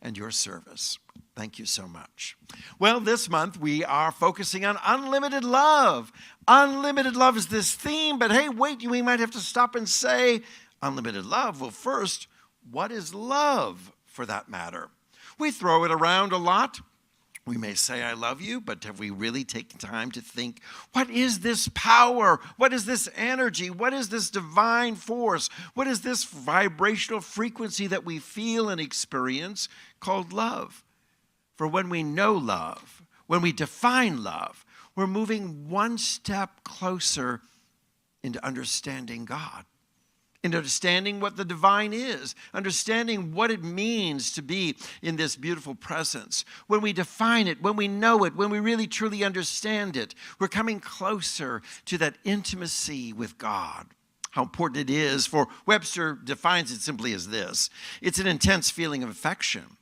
and your service. Thank you so much. Well, this month we are focusing on unlimited love. Unlimited love is this theme, but hey, wait, we might have to stop and say unlimited love. Well, first, what is love for that matter? We throw it around a lot. We may say, I love you, but have we really taken time to think, what is this power? What is this energy? What is this divine force? What is this vibrational frequency that we feel and experience called love? For when we know love, when we define love, we're moving one step closer into understanding God, into understanding what the divine is, understanding what it means to be in this beautiful presence. When we define it, when we know it, when we really truly understand it, we're coming closer to that intimacy with God. How important it is, for Webster defines it simply as this: it's an intense feeling of affection.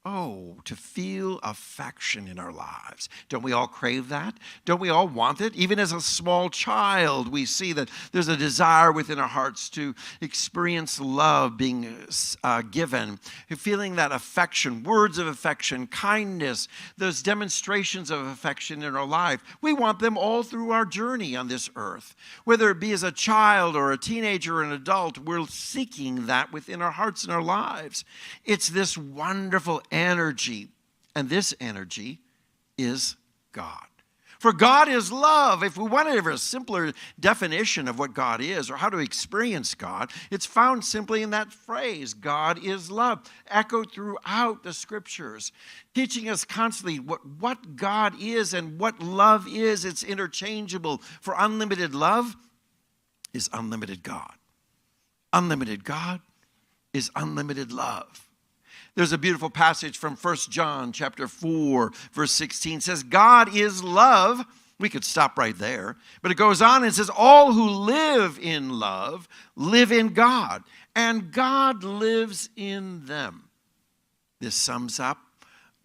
Oh, to feel affection in our lives. Don't we all crave that? Don't we all want it? Even as a small child, we see that there's a desire within our hearts to experience love being given, feeling that affection, words of affection, kindness, those demonstrations of affection in our life. We want them all through our journey on this earth. Whether it be as a child or a teenager or an adult, we're seeking that within our hearts and our lives. It's this wonderful energy, and this energy is God. For God is love. If we want to have a simpler definition of what God is or how to experience God, it's found simply in that phrase, God is love, echoed throughout the scriptures, teaching us constantly what God is and what love is. It's interchangeable. For unlimited love is unlimited God. Unlimited God is unlimited love. There's a beautiful passage from 1 John chapter 4, verse 16. It says, God is love. We could stop right there. But it goes on and says, all who live in love live in God, and God lives in them. This sums up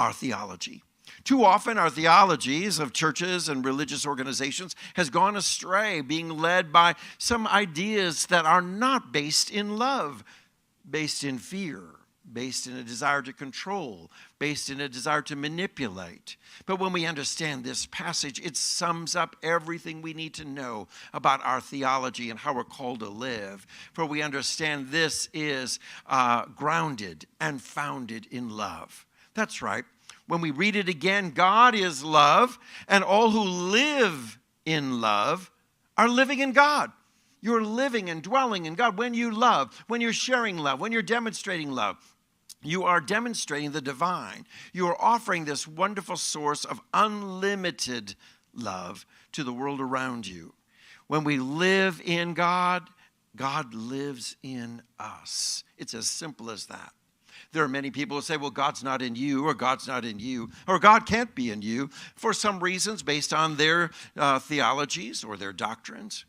our theology. Too often our theologies of churches and religious organizations has gone astray, being led by some ideas that are not based in love, based in fear, based in a desire to control, based in a desire to manipulate. But when we understand this passage, it sums up everything we need to know about our theology and how we're called to live. For we understand this is grounded and founded in love. That's right. When we read it again, God is love, and all who live in love are living in God. You're living and dwelling in God when you love, when you're sharing love, when you're demonstrating love. You are demonstrating the divine. You are offering this wonderful source of unlimited love to the world around you. When we live in God, God lives in us. It's as simple as that. There are many people who say, well, God's not in you, or God's not in you, or God can't be in you for some reasons based on their theologies or their doctrines.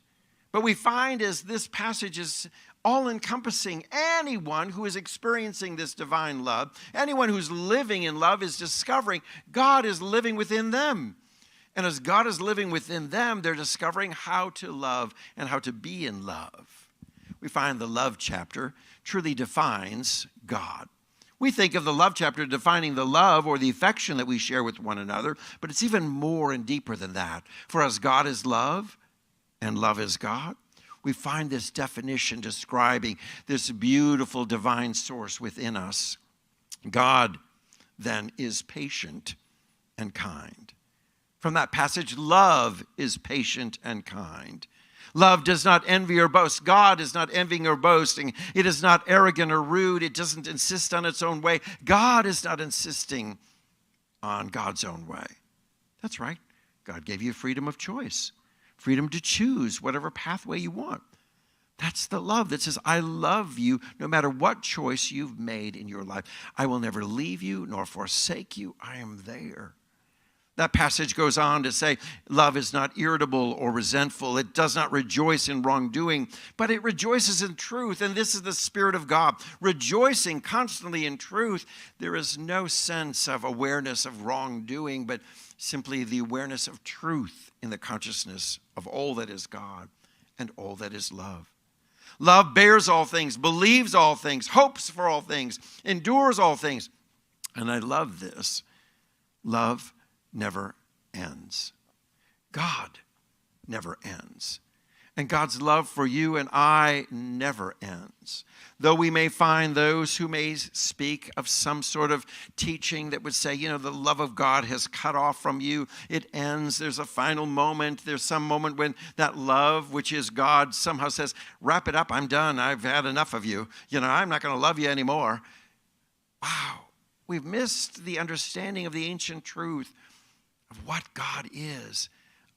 But we find as this passage is all-encompassing, anyone who is experiencing this divine love, anyone who's living in love is discovering God is living within them. And as God is living within them, they're discovering how to love and how to be in love. We find the love chapter truly defines God. We think of the love chapter defining the love or the affection that we share with one another, but it's even more and deeper than that. For as God is love and love is God, we find this definition describing this beautiful divine source within us. God, then, is patient and kind. From that passage, love is patient and kind. Love does not envy or boast. God is not envying or boasting. It is not arrogant or rude. It doesn't insist on its own way. God is not insisting on God's own way. That's right. God gave you freedom of choice. Freedom to choose whatever pathway you want. That's the love that says, I love you no matter what choice you've made in your life. I will never leave you nor forsake you. I am there. That passage goes on to say, love is not irritable or resentful. It does not rejoice in wrongdoing, but it rejoices in truth. And this is the Spirit of God, rejoicing constantly in truth. There is no sense of awareness of wrongdoing, but simply the awareness of truth in the consciousness of all that is God and all that is love. Love bears all things, believes all things, hopes for all things, endures all things. And I love this. Love never ends. God never ends. And God's love for you and I never ends. Though we may find those who may speak of some sort of teaching that would say, the love of God has cut off from you. It ends. There's a final moment. There's some moment when that love, which is God, somehow says, wrap it up. I'm done. I've had enough of you. I'm not going to love you anymore. Wow. We've missed the understanding of the ancient truth of what God is.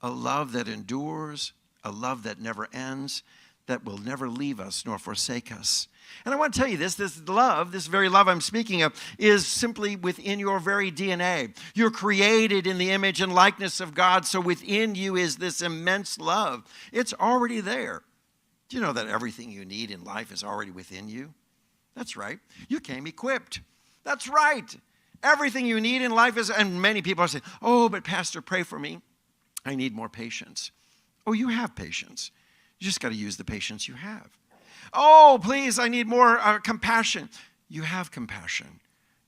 A love that endures, a love that never ends, that will never leave us nor forsake us. And I want to tell you this love, this very love I'm speaking of, is simply within your very DNA. You're created in the image and likeness of God, so within you is this immense love. It's already there. Do you know that everything you need in life is already within you? That's right. You came equipped. That's right. Everything you need in life is, and many people are saying, oh, but Pastor, pray for me. I need more patience. Oh, you have patience. You just got to use the patience you have. Oh, please, I need more compassion. You have compassion.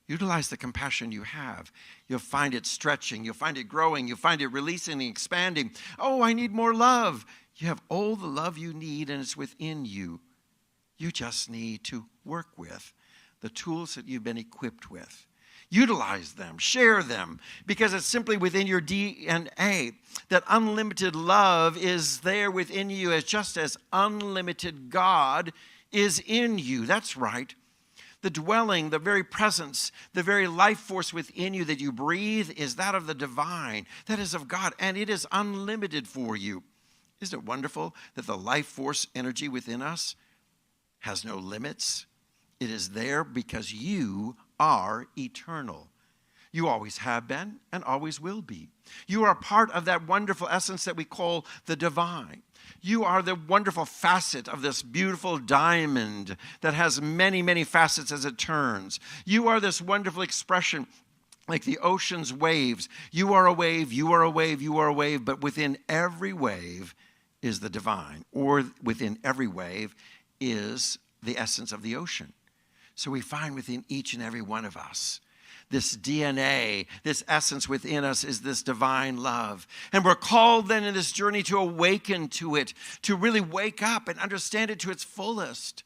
Utilize the compassion you have. You'll find it stretching. You'll find it growing. You'll find it releasing and expanding. Oh, I need more love. You have all the love you need, and it's within you. You just need to work with the tools that you've been equipped with. Utilize them, share them, because it's simply within your DNA that unlimited love is there within you, as just as unlimited God is in you. That's right. The dwelling, the very presence, the very life force within you that you breathe is that of the divine, that is of God, and it is unlimited for you. Isn't it wonderful that the life force energy within us has no limits? It is there because you are eternal. You always have been and always will be. You are part of that wonderful essence that we call the divine. You are the wonderful facet of this beautiful diamond that has many, many facets as it turns. You are this wonderful expression like the ocean's waves. You are a wave, you are a wave, you are a wave, but within every wave is the divine, or within every wave is the essence of the ocean. So we find within each and every one of us, this DNA, this essence within us is this divine love. And we're called then in this journey to awaken to it, to really wake up and understand it to its fullest.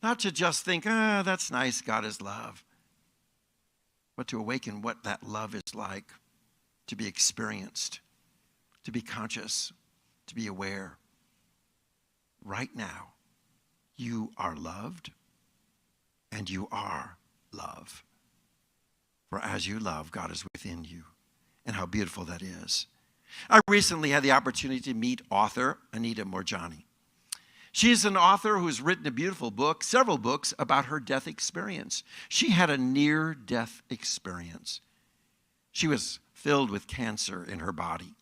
Not to just think, that's nice, God is love. But to awaken what that love is like, to be experienced, to be conscious, to be aware. Right now, you are loved. And you are love. For as you love, God is within you. And how beautiful that is. I recently had the opportunity to meet author Anita Moorjani. She's an author who's written a beautiful book, several books about her death experience. She had a near-death experience. She was filled with cancer in her body.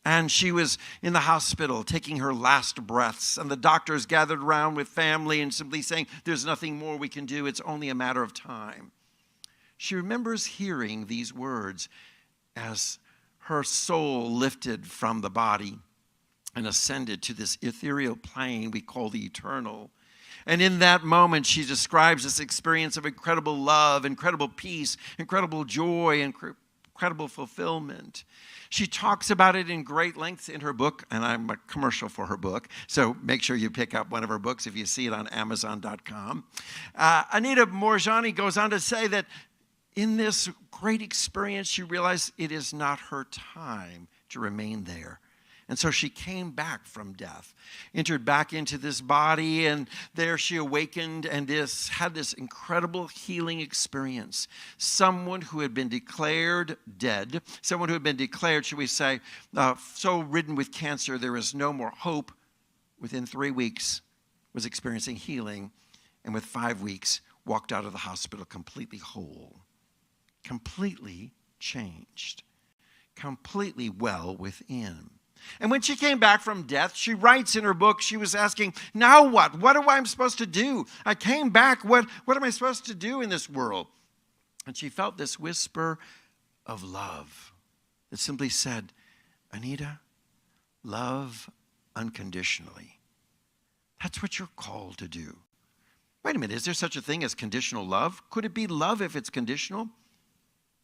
And she was in the hospital taking her last breaths. And the doctors gathered around with family and simply saying, there's nothing more we can do. It's only a matter of time. She remembers hearing these words as her soul lifted from the body and ascended to this ethereal plane we call the eternal. And in that moment, she describes this experience of incredible love, incredible peace, incredible joy, incredible fulfillment. She talks about it in great length in her book, and I'm a commercial for her book, so make sure you pick up one of her books if you see it on Amazon.com. Anita Moorjani goes on to say that in this great experience, she realized it is not her time to remain there. And so she came back from death, entered back into this body, and there she awakened and had this incredible healing experience. Someone who had been declared dead, someone who had been declared, should we say, so ridden with cancer, there is no more hope, within 3 weeks was experiencing healing, and with 5 weeks walked out of the hospital completely whole, completely changed, completely well within. And when she came back from death, she writes in her book, she was asking, now what? What am I supposed to do? I came back. What am I supposed to do in this world? And she felt this whisper of love that simply said, Anita, love unconditionally. That's what you're called to do. Wait a minute, is there such a thing as conditional love? Could it be love if it's conditional?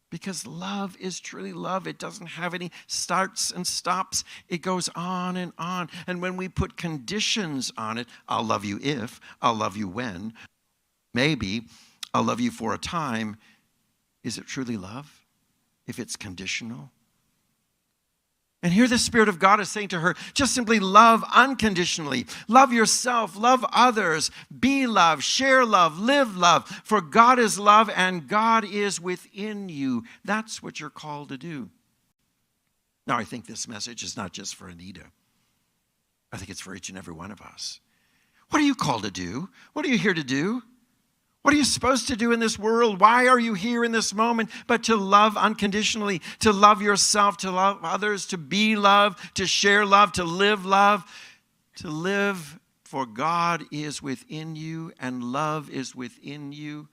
Because love is truly love. It doesn't have any starts and stops. It goes on and on. And when we put conditions on it, I'll love you if, I'll love you when, maybe, I'll love you for a time, is it truly love if it's conditional? And here the Spirit of God is saying to her, just simply love unconditionally. Love yourself, love others, be love, share love, live love. For God is love and God is within you. That's what you're called to do. Now, I think this message is not just for Anita. I think it's for each and every one of us. What are you called to do? What are you here to do? What are you supposed to do in this world? Why are you here in this moment? But to love unconditionally, to love yourself, to love others, to be love, to share love, to live for God is within you and love is within you.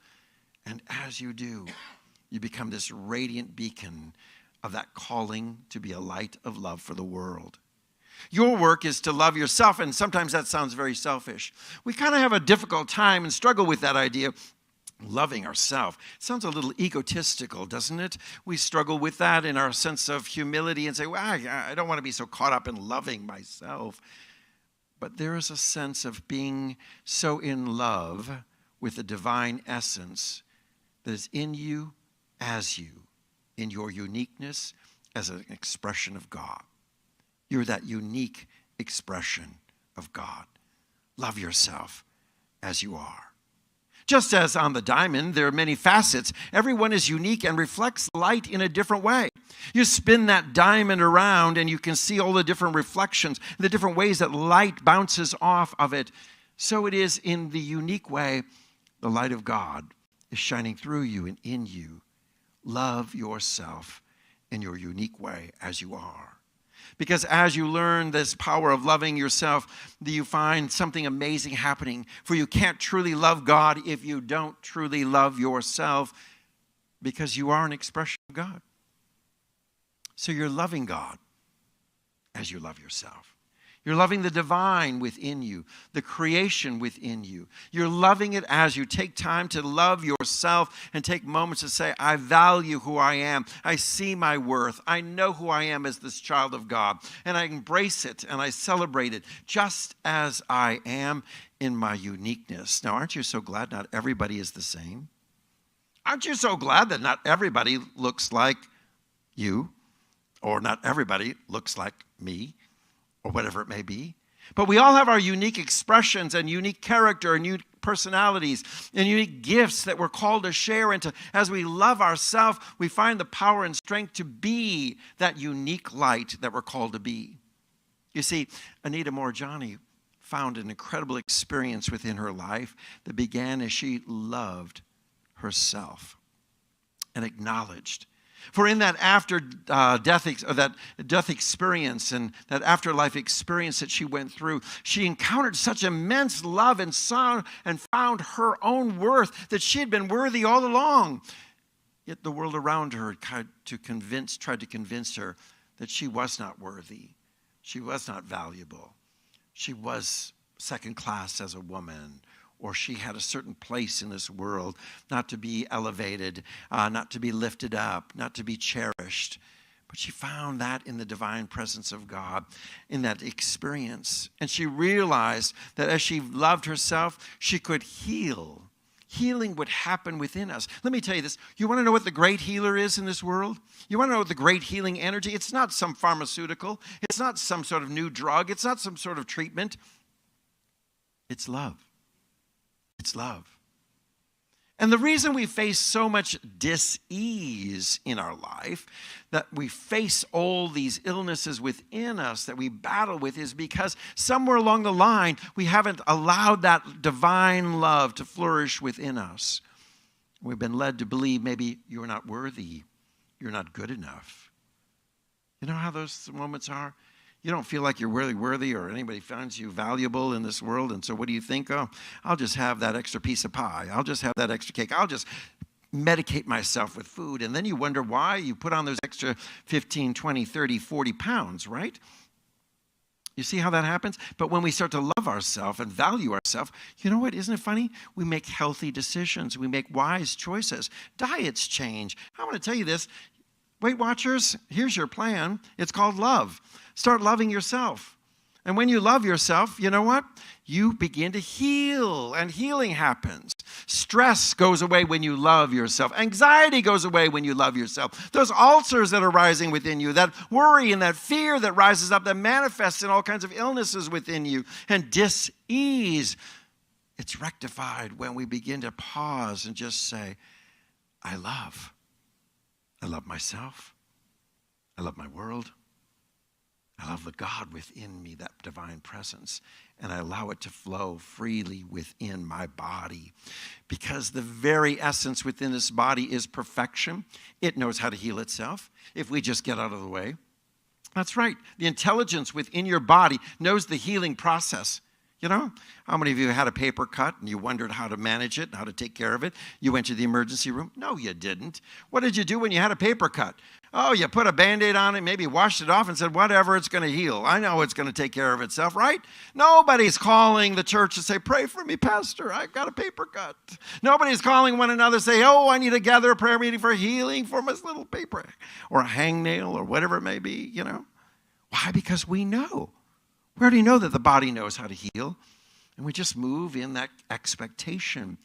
And as you do, you become this radiant beacon of that calling to be a light of love for the world. Your work is to love yourself, and sometimes that sounds very selfish. We kind of have a difficult time and struggle with that idea, loving ourselves. It sounds a little egotistical, doesn't it? We struggle with that in our sense of humility and say, well, I don't want to be so caught up in loving myself. But there is a sense of being so in love with the divine essence that is in you, as you, in your uniqueness as an expression of God. You're that unique expression of God. Love yourself as you are. Just as on the diamond, there are many facets. Everyone is unique and reflects light in a different way. You spin that diamond around and you can see all the different reflections, the different ways that light bounces off of it. So it is in the unique way the light of God is shining through you and in you. Love yourself in your unique way as you are. Because as you learn this power of loving yourself, you find something amazing happening. For you can't truly love God if you don't truly love yourself, because you are an expression of God. So you're loving God as you love yourself. You're loving the divine within you, the creation within you. You're loving it as you take time to love yourself and take moments to say, I value who I am. I see my worth. I know who I am as this child of God. And I embrace it and I celebrate it just as I am in my uniqueness. Now, aren't you so glad not everybody is the same? Aren't you so glad that not everybody looks like you, or not everybody looks like me, or whatever it may be? But we all have our unique expressions and unique character and unique personalities and unique gifts that we're called to share. And to, as we love ourselves, we find the power and strength to be that unique light that we're called to be. You see, Anita Moorjani found an incredible experience within her life that began as she loved herself and acknowledged. For in that death experience and that afterlife experience that she went through, she encountered such immense love and saw and found her own worth, that she had been worthy all along. Yet the world around her tried to convince her that she was not worthy. She was not valuable. She was second class as a woman, or she had a certain place in this world, not to be elevated, not to be lifted up, not to be cherished. But she found that in the divine presence of God, in that experience. And she realized that as she loved herself, she could heal. Healing would happen within us. Let me tell you this. You want to know what the great healer is in this world? You want to know what the great healing energy? It's not some pharmaceutical. It's not some sort of new drug. It's not some sort of treatment. It's love. It's love. And the reason we face so much dis-ease in our life, that we face all these illnesses within us that we battle with, is because somewhere along the line, we haven't allowed that divine love to flourish within us. We've been led to believe maybe you're not worthy, you're not good enough. You know how those moments are? You don't feel like you're really worthy or anybody finds you valuable in this world. And so what do you think? Oh, I'll just have that extra piece of pie. I'll just have that extra cake. I'll just medicate myself with food. And then you wonder why you put on those extra 15, 20, 30, 40 pounds, right? You see how that happens? But when we start to love ourselves and value ourselves, you know what? Isn't it funny? We make healthy decisions. We make wise choices. Diets change. I want to tell you this. Weight Watchers, here's your plan. It's called love. Start loving yourself. And when you love yourself, you know what? You begin to heal, and healing happens. Stress goes away when you love yourself. Anxiety goes away when you love yourself. Those ulcers that are rising within you, that worry and that fear that rises up, that manifests in all kinds of illnesses within you, and dis-ease, it's rectified when we begin to pause and just say, I love myself. I love my world. I love the God within me, that divine presence, and I allow it to flow freely within my body, because the very essence within this body is perfection. It knows how to heal itself if we just get out of the way. That's right. The intelligence within your body knows the healing process. You know, how many of you had a paper cut and you wondered how to manage it, how to take care of it? You went to the emergency room? No, you didn't. What did you do when you had a paper cut? Oh, you put a Band-Aid on it, maybe washed it off and said, whatever, it's going to heal. I know it's going to take care of itself, right? Nobody's calling the church to say, pray for me, Pastor, I got a paper cut. Nobody's calling one another to say, oh, I need to gather a prayer meeting for healing for my little paper, or a hangnail, or whatever it may be, you know. Why? Because we know. We already know that the body knows how to heal, and we just move in that expectation,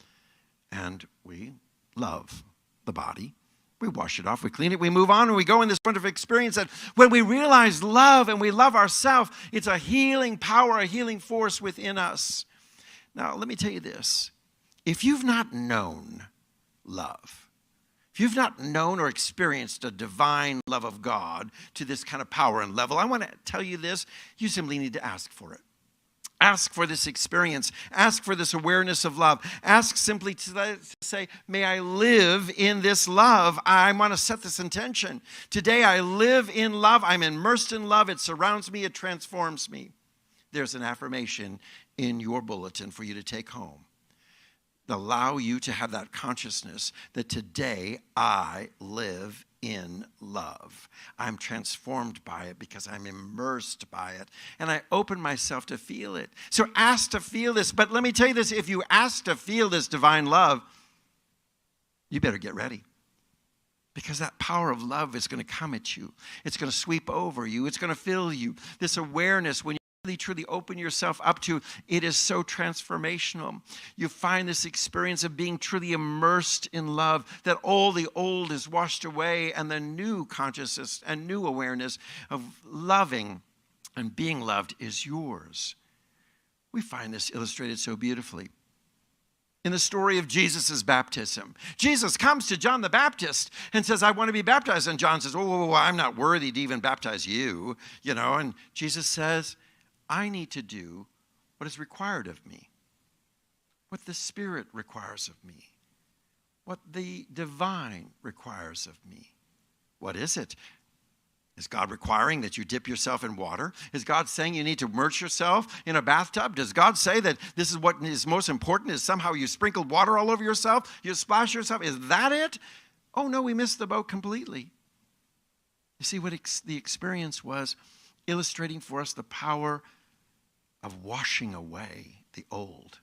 and we love the body. We wash it off, we clean it, we move on, and we go in this wonderful experience that when we realize love and we love ourselves, it's a healing power, a healing force within us. Now, let me tell you this. If you've not known love, if you've not known or experienced a divine love of God to this kind of power and level, I want to tell you this, you simply need to ask for it. Ask for this experience. Ask for this awareness of love. Ask simply to say, may I live in this love. I want to set this intention. Today I live in love. I'm immersed in love. It surrounds me. It transforms me. There's an affirmation in your bulletin for you to take home. Allow you to have that consciousness that today I live in love. I'm transformed by it because I'm immersed by it, and I open myself to feel it. So ask to feel this, but let me tell you this, if you ask to feel this divine love, you better get ready, because that power of love is going to come at you. It's going to sweep over you. It's going to fill you. This awareness, when you truly open yourself up to, it is so transformational. You find this experience of being truly immersed in love, that all the old is washed away, and the new consciousness and new awareness of loving and being loved is yours. We find this illustrated so beautifully in the story of Jesus' baptism. Jesus comes to John the Baptist and says, I want to be baptized. And John says, oh, I'm not worthy to even baptize you, you know. And Jesus says, I need to do what is required of me, what the Spirit requires of me, what the divine requires of me. What is it? Is God requiring that you dip yourself in water? Is God saying you need to immerse yourself in a bathtub? Does God say that this is what is most important, is somehow you sprinkled water all over yourself, you splash yourself? Is that it? Oh no, we missed the boat completely. You see what the experience was, illustrating for us the power of washing away the old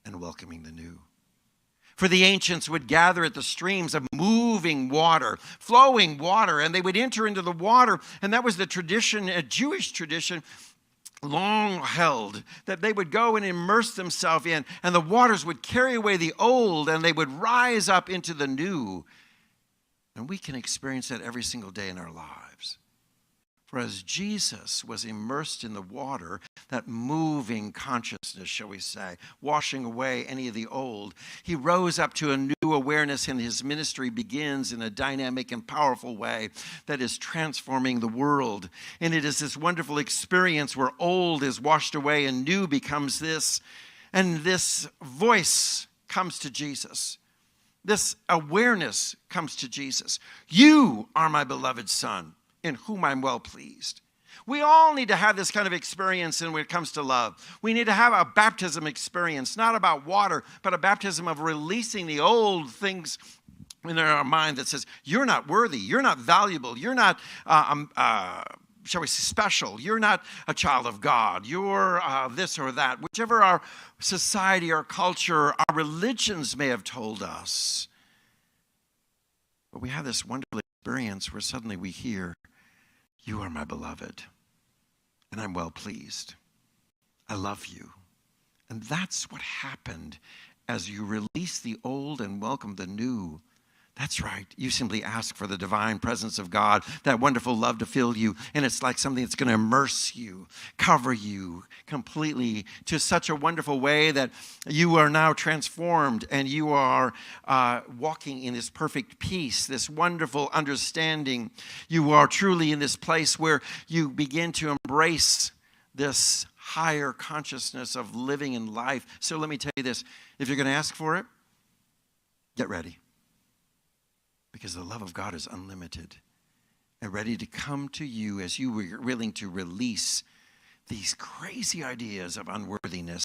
and welcoming the new. For the ancients would gather at the streams of moving water, flowing water, and they would enter into the water, and that was the tradition, a Jewish tradition, long held, that they would go and immerse themselves in, and the waters would carry away the old, and they would rise up into the new. And we can experience that every single day in our lives. For as Jesus was immersed in the water, that moving consciousness, shall we say, washing away any of the old, he rose up to a new awareness, and his ministry begins in a dynamic and powerful way that is transforming the world. And it is this wonderful experience where old is washed away and new becomes this. And this voice comes to Jesus. This awareness comes to Jesus. You are my beloved Son, in whom I'm well pleased. We all need to have this kind of experience when it comes to love. We need to have a baptism experience, not about water, but a baptism of releasing the old things in our mind that says, you're not worthy, you're not valuable, you're not shall we say, special. You're not a child of God. You're this or that. Whichever our society, our culture, our religions may have told us. But we have this wonderful experience where suddenly we hear, you are my beloved, and I'm well pleased. I love you. And that's what happened as you release the old and welcome the new. That's right. You simply ask for the divine presence of God, that wonderful love to fill you. And it's like something that's going to immerse you, cover you completely to such a wonderful way that you are now transformed and you are walking in this perfect peace, this wonderful understanding. You are truly in this place where you begin to embrace this higher consciousness of living in life. So let me tell you this. If you're going to ask for it, get ready. Because the love of God is unlimited and ready to come to you as you were willing to release these crazy ideas of unworthiness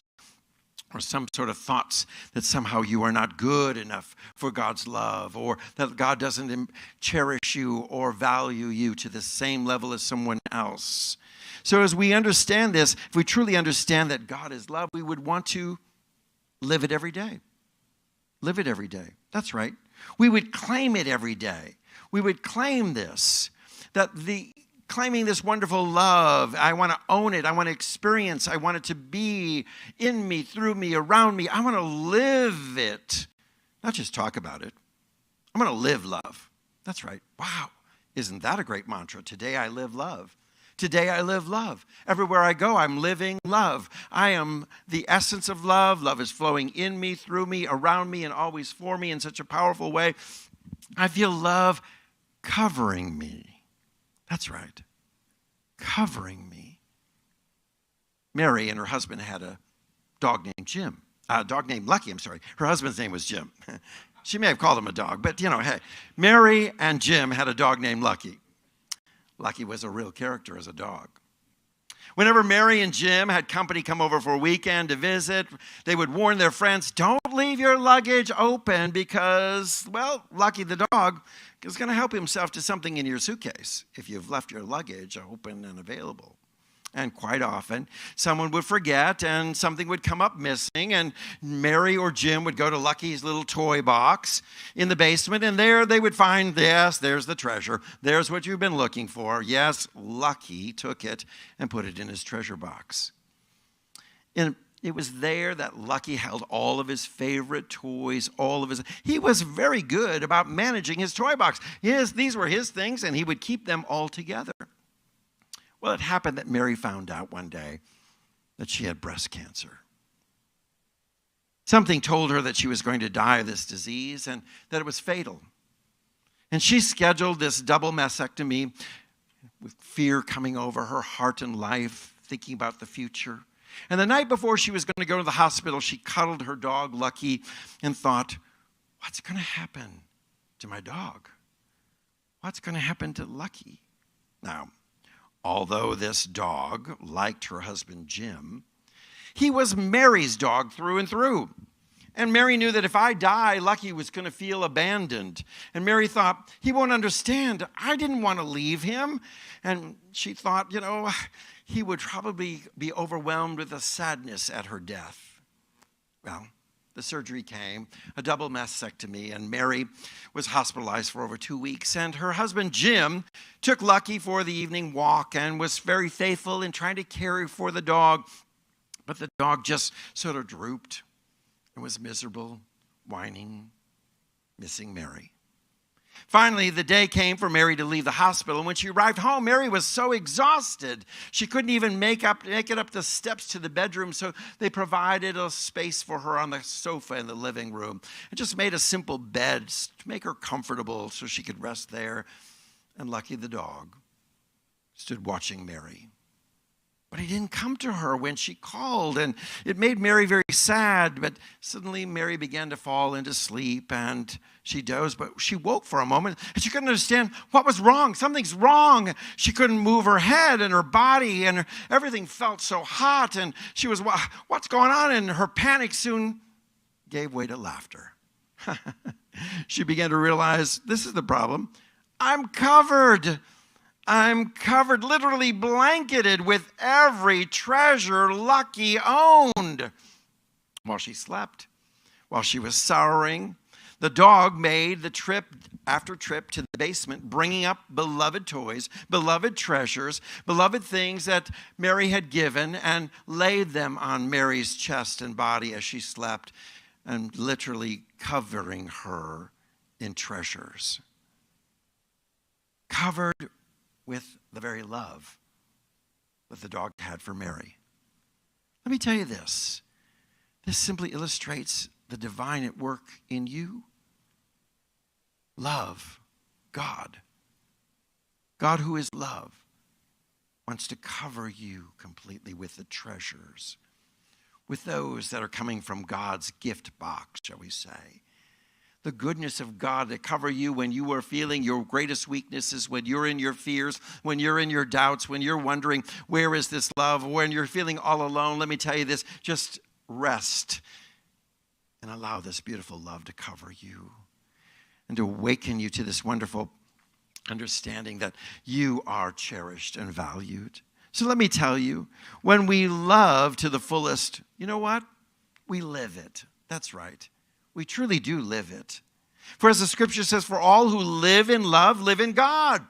or some sort of thoughts that somehow you are not good enough for God's love, or that God doesn't cherish you or value you to the same level as someone else. So as we understand this, if we truly understand that God is love, we would want to live it every day. Live it every day. That's right. We would claim it every day. We would claim this, claiming this wonderful love. I want to own it. I want to experience. I want it to be in me, through me, around me. I want to live it, not just talk about it. I'm going to live love. That's right. Wow. Isn't that a great mantra? Today I live love. Today I live love. Everywhere I go, I'm living love. I am the essence of love. Love is flowing in me, through me, around me, and always for me in such a powerful way. I feel love covering me. That's right. Covering me. Mary and her husband had a dog named Jim. A dog named Lucky, I'm sorry. Her husband's name was Jim. She may have called him a dog, but hey, Mary and Jim had a dog named Lucky. Lucky was a real character as a dog. Whenever Mary and Jim had company come over for a weekend to visit, they would warn their friends, don't leave your luggage open because, well, Lucky the dog is going to help himself to something in your suitcase if you've left your luggage open and available. And quite often, someone would forget and something would come up missing, and Mary or Jim would go to Lucky's little toy box in the basement, and there they would find, yes, there's the treasure. There's what you've been looking for. Yes, Lucky took it and put it in his treasure box. And it was there that Lucky held all of his favorite toys, he was very good about managing his toy box. These were his things, and he would keep them all together. Well, it happened that Mary found out one day that she had breast cancer. Something told her that she was going to die of this disease and that it was fatal. And she scheduled this double mastectomy with fear coming over her heart and life, thinking about the future. And the night before she was going to go to the hospital, she cuddled her dog, Lucky, and thought, what's going to happen to my dog? What's going to happen to Lucky? Now, although this dog liked her husband, Jim, he was Mary's dog through and through. And Mary knew that if I die, Lucky was going to feel abandoned. And Mary thought, he won't understand. I didn't want to leave him. And she thought, he would probably be overwhelmed with a sadness at her death. Well, the surgery came, a double mastectomy, and Mary was hospitalized for over 2 weeks. And her husband, Jim, took Lucky for the evening walk and was very faithful in trying to care for the dog. But the dog just sort of drooped and was miserable, whining, missing Mary. Finally, the day came for Mary to leave the hospital. And when she arrived home, Mary was so exhausted, she couldn't even make it up the steps to the bedroom. So they provided a space for her on the sofa in the living room and just made a simple bed to make her comfortable so she could rest there. And Lucky the dog stood watching Mary. But he didn't come to her when she called, and it made Mary very sad. But suddenly Mary began to fall into sleep, and she dozed, but she woke for a moment, and she couldn't understand what was wrong. Something's wrong. She couldn't move her head and her body, and everything felt so hot, and she was, what's going on? And her panic soon gave way to laughter. She began to realize, this is the problem. I'm covered. I'm covered, literally blanketed with every treasure Lucky owned. While she slept, while she was sorrowing, the dog made the trip after trip to the basement, bringing up beloved toys, beloved treasures, beloved things that Mary had given, and laid them on Mary's chest and body as she slept, and literally covering her in treasures. Covered with the very love that the dog had for Mary. Let me tell you this. This simply illustrates the divine at work in you. Love, God. God, who is love, wants to cover you completely with the treasures, with those that are coming from God's gift box, shall we say. The goodness of God to cover you when you are feeling your greatest weaknesses, when you're in your fears, when you're in your doubts, when you're wondering, where is this love? When you're feeling all alone, let me tell you this, just rest and allow this beautiful love to cover you and to awaken you to this wonderful understanding that you are cherished and valued. So let me tell you, when we love to the fullest, you know what? We live it. That's right. We truly do live it. For as the scripture says, for all who live in love, live in God.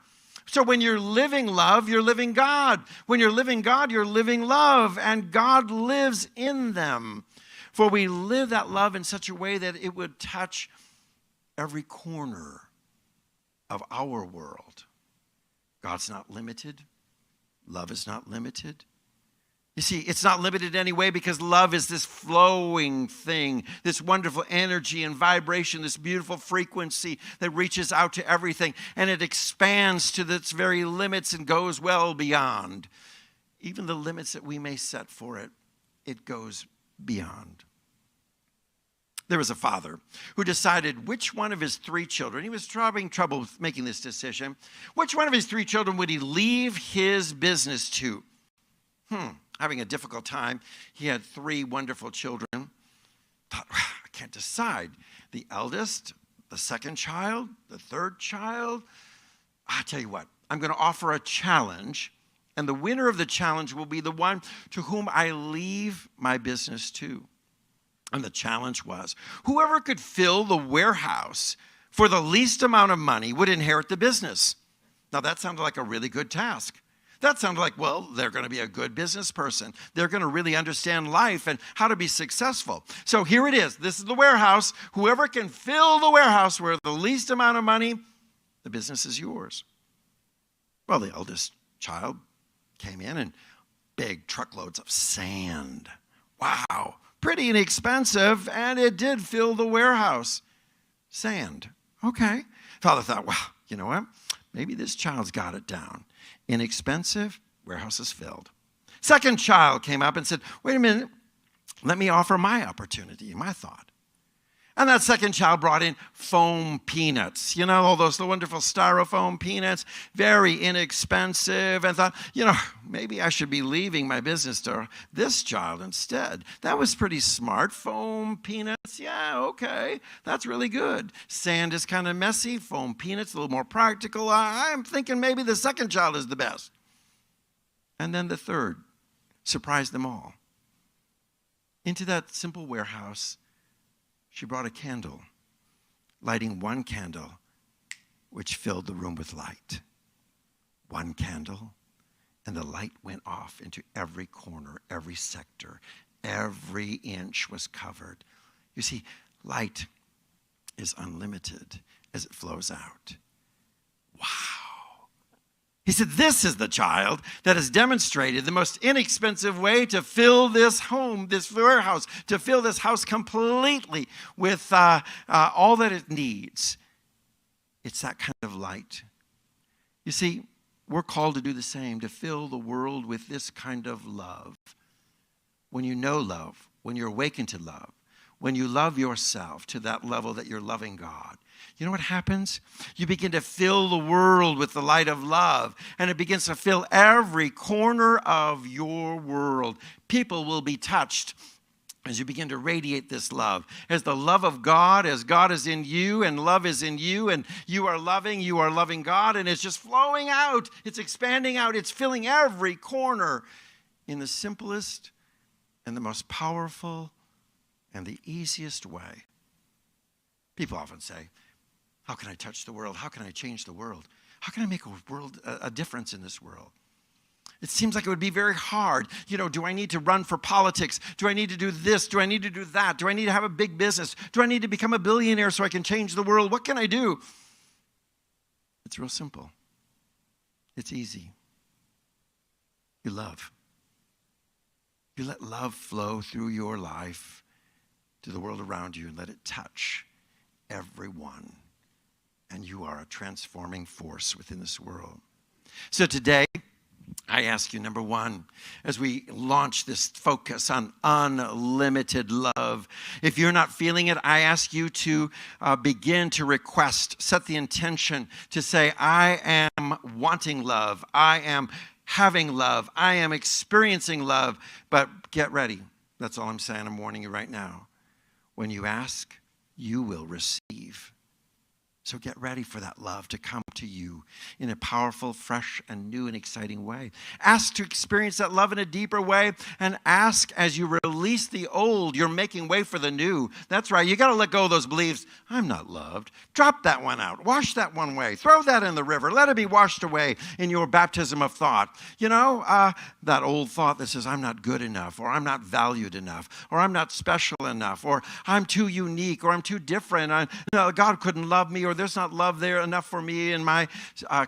So when you're living love, you're living God. When you're living God, you're living love, and God lives in them. For we live that love in such a way that it would touch every corner of our world. God's not limited. Love is not limited. You see, it's not limited in any way because love is this flowing thing, this wonderful energy and vibration, this beautiful frequency that reaches out to everything, and it expands to its very limits and goes well beyond. Even the limits that we may set for it, it goes beyond. There was a father who decided which one of his 3 children, he was having trouble with making this decision, which one of his 3 children would he leave his business to? Having a difficult time. He had 3 wonderful children. Thought, I can't decide. The eldest, the second child, the third child. I tell you what, I'm going to offer a challenge, and the winner of the challenge will be the one to whom I leave my business to. And the challenge was, whoever could fill the warehouse for the least amount of money would inherit the business. Now that sounded like a really good task. That sounded like, well, they're going to be a good business person. They're going to really understand life and how to be successful. So here it is. This is the warehouse. Whoever can fill the warehouse with the least amount of money, the business is yours. Well, the eldest child came in and big truckloads of sand. Wow, pretty inexpensive, and it did fill the warehouse. Sand. Okay. Father thought, well, you know what? Maybe this child's got it down. Inexpensive, warehouse is filled. Second child came up and said, wait a minute, let me offer my opportunity, my thought. And that second child brought in foam peanuts, all those wonderful styrofoam peanuts, very inexpensive, and thought, maybe I should be leaving my business to this child instead. That was pretty smart. Foam peanuts, yeah, okay, that's really good. Sand is kind of messy. Foam peanuts, a little more practical. I'm thinking maybe the second child is the best. And then the third surprised them all. Into that simple warehouse, she brought a candle, lighting one candle, which filled the room with light. One candle, and the light went off into every corner, every sector. Every inch was covered. You see, light is unlimited as it flows out. Wow. He said, this is the child that has demonstrated the most inexpensive way to fill this home, this warehouse, to fill this house completely with all that it needs. It's that kind of light. You see, we're called to do the same, to fill the world with this kind of love. When you know love, when you're awakened to love, when you love yourself to that level that you're loving God, you know what happens? You begin to fill the world with the light of love, and it begins to fill every corner of your world. People will be touched as you begin to radiate this love, as the love of God, as God is in you and love is in you, and you are loving God, and it's just flowing out. It's expanding out. It's filling every corner in the simplest and the most powerful and the easiest way. People often say, how can I touch the world? How can I change the world? How can I make a difference in this world? It seems like it would be very hard. Do I need to run for politics? Do I need to do this? Do I need to do that? Do I need to have a big business? Do I need to become a billionaire so I can change the world? What can I do? It's real simple. It's easy. You love. You let love flow through your life to the world around you and let it touch everyone. And you are a transforming force within this world. So today, I ask you, number one, as we launch this focus on unlimited love, if you're not feeling it, I ask you to begin to request, set the intention to say, I am wanting love. I am having love. I am experiencing love. But get ready. That's all I'm saying. I'm warning you right now. When you ask, you will receive. So get ready for that love to come to you in a powerful, fresh, and new and exciting way. Ask to experience that love in a deeper way, and ask as you release the old, you're making way for the new. That's right. You got to let go of those beliefs. I'm not loved. Drop that one out. Wash that one away. Throw that in the river. Let it be washed away in your baptism of thought. That old thought that says I'm not good enough, or I'm not valued enough, or I'm not special enough, or I'm too unique, or I'm too different. God couldn't love me, or there's not love there enough for me in my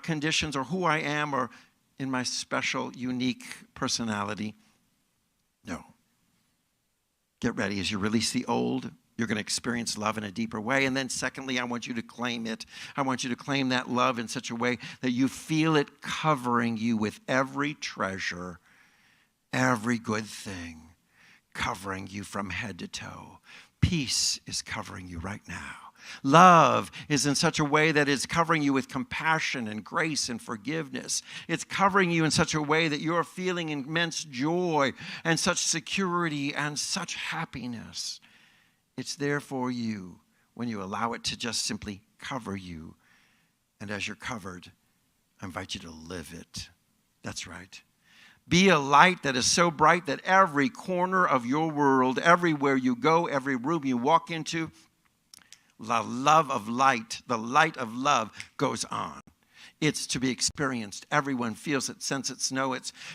conditions, or who I am, or in my special, unique personality. No. Get ready. As you release the old, you're going to experience love in a deeper way. And then secondly, I want you to claim it. I want you to claim that love in such a way that you feel it covering you with every treasure, every good thing, covering you from head to toe. Peace is covering you right now. Love is in such a way that it's covering you with compassion and grace and forgiveness. It's covering you in such a way that you're feeling immense joy and such security and such happiness. It's there for you when you allow it to just simply cover you. And as you're covered, I invite you to live it. That's right. Be a light that is so bright that every corner of your world, everywhere you go, every room you walk into, the love of light, the light of love goes on. It's to be experienced. Everyone feels it, senses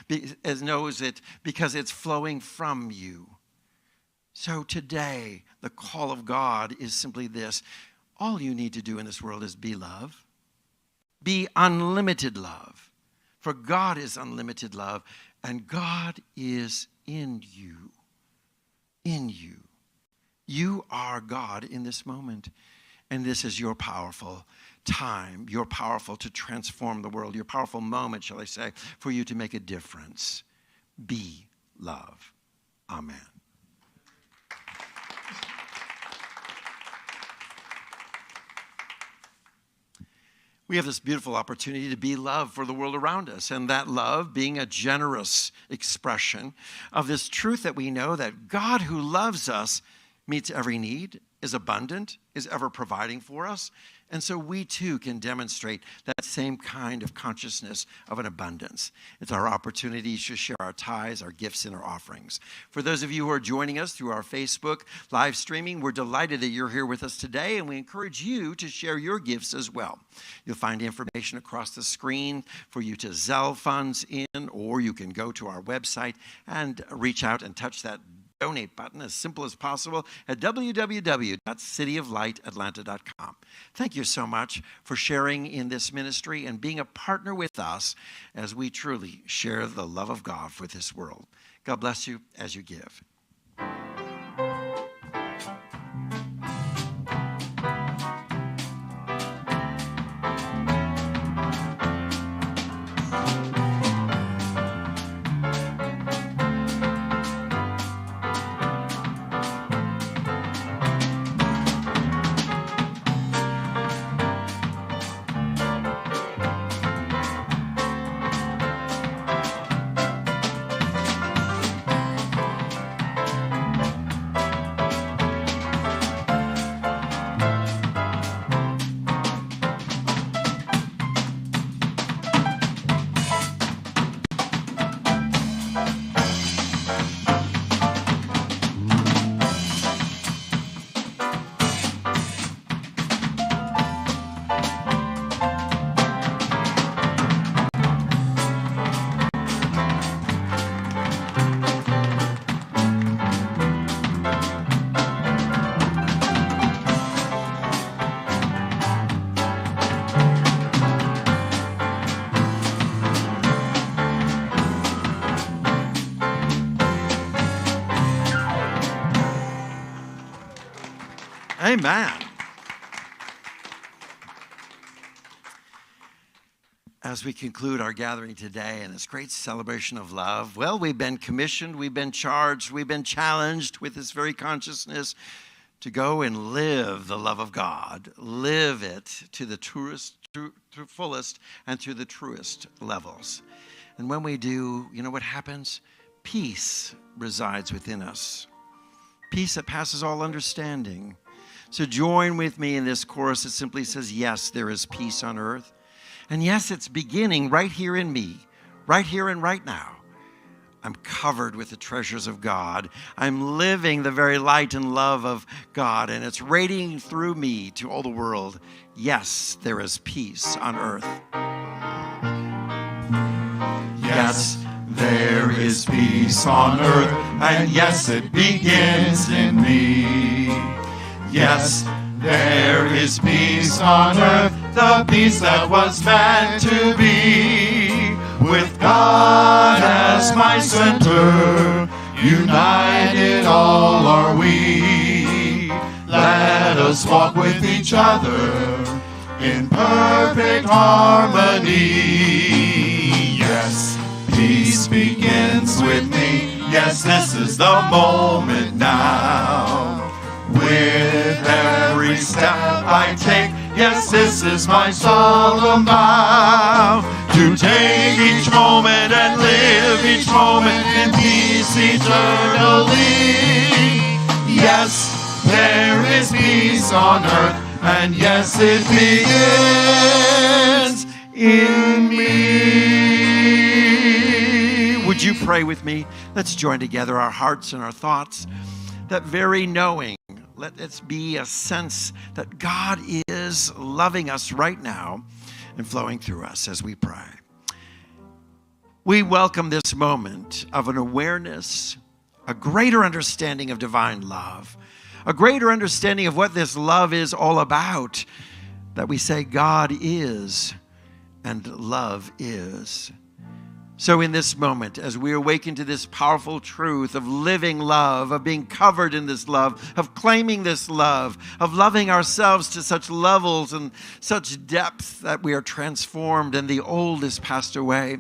it, knows it because it's flowing from you. So today, the call of God is simply this. All you need to do in this world is be love. Be unlimited love. For God is unlimited love, and God is in you. In you. You are God in this moment, and this is your powerful time. You're powerful to transform the world. Your powerful moment, shall I say, for you to make a difference. Be love. Amen. We have this beautiful opportunity to be love for the world around us, and that love being a generous expression of this truth that we know that God who loves us meets every need, is abundant, is ever providing for us. And so we too can demonstrate that same kind of consciousness of an abundance. It's our opportunity to share our tithes, our gifts, and our offerings. For those of you who are joining us through our Facebook live streaming, we're delighted that you're here with us today, and we encourage you to share your gifts as well. You'll find information across the screen for you to Zelle funds in, or you can go to our website and reach out and touch that donate button as simple as possible at www.cityoflightatlanta.com. Thank you so much for sharing in this ministry and being a partner with us as we truly share the love of God with this world. God bless you as you give. Amen. As we conclude our gathering today in this great celebration of love, well, we've been commissioned, we've been charged, we've been challenged with this very consciousness to go and live the love of God, live it to the fullest and to the truest levels. And when we do, you know what happens? Peace resides within us. Peace that passes all understanding. So join with me in this chorus that simply says, yes, there is peace on earth. And yes, it's beginning right here in me, right here and right now. I'm covered with the treasures of God. I'm living the very light and love of God, and it's radiating through me to all the world. Yes, there is peace on earth. Yes, there is peace on earth, and yes, it begins in me. Yes, there is peace on earth, the peace that was meant to be. With God as my center, united all are we. Let us walk with each other in perfect harmony. Yes, peace begins with me. Yes, this is the moment now. With every step I take, yes, this is my solemn vow, to take each moment and live each moment in peace eternally. Yes, there is peace on earth, and yes, it begins in me. Would you pray with me? Let's join together our hearts and our thoughts. That very knowing, let it be a sense that God is loving us right now and flowing through us as we pray. We welcome this moment of an awareness, a greater understanding of divine love, a greater understanding of what this love is all about, that we say God is and love is. So in this moment, as we awaken to this powerful truth of living love, of being covered in this love, of claiming this love, of loving ourselves to such levels and such depth that we are transformed and the old is passed away,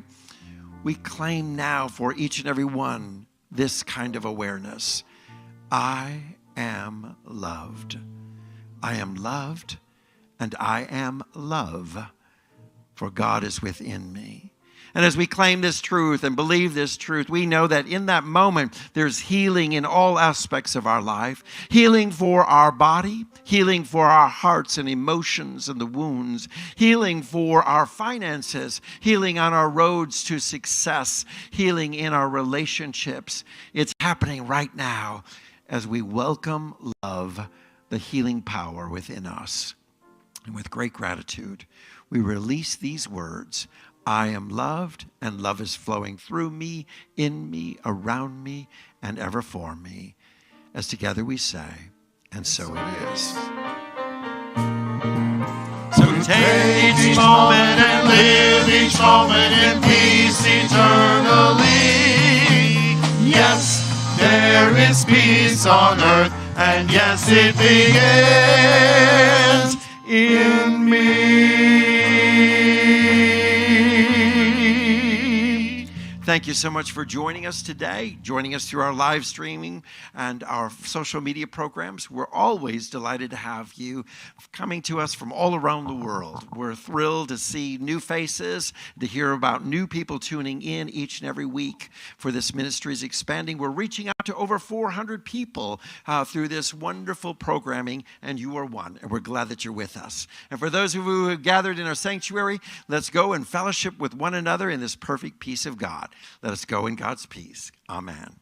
we claim now for each and every one this kind of awareness. I am loved. I am loved, and I am love, for God is within me. And as we claim this truth and believe this truth, we know that in that moment, there's healing in all aspects of our life. Healing for our body, healing for our hearts and emotions and the wounds, healing for our finances, healing on our roads to success, healing in our relationships. It's happening right now as we welcome love, the healing power within us. And with great gratitude, we release these words. I am loved, and love is flowing through me, in me, around me, and ever for me. As together we say, and so it is. So take each moment and live each moment in peace eternally. Yes, there is peace on earth, and yes, it begins in me. Thank you so much for joining us today, joining us through our live streaming and our social media programs. We're always delighted to have you coming to us from all around the world. We're thrilled to see new faces, to hear about new people tuning in each and every week for this ministry is expanding. We're reaching out to over 400 people through this wonderful programming, and you are one, and we're glad that you're with us. And for those of you who have gathered in our sanctuary, let's go and fellowship with one another in this perfect peace of God. Let us go in God's peace. Amen.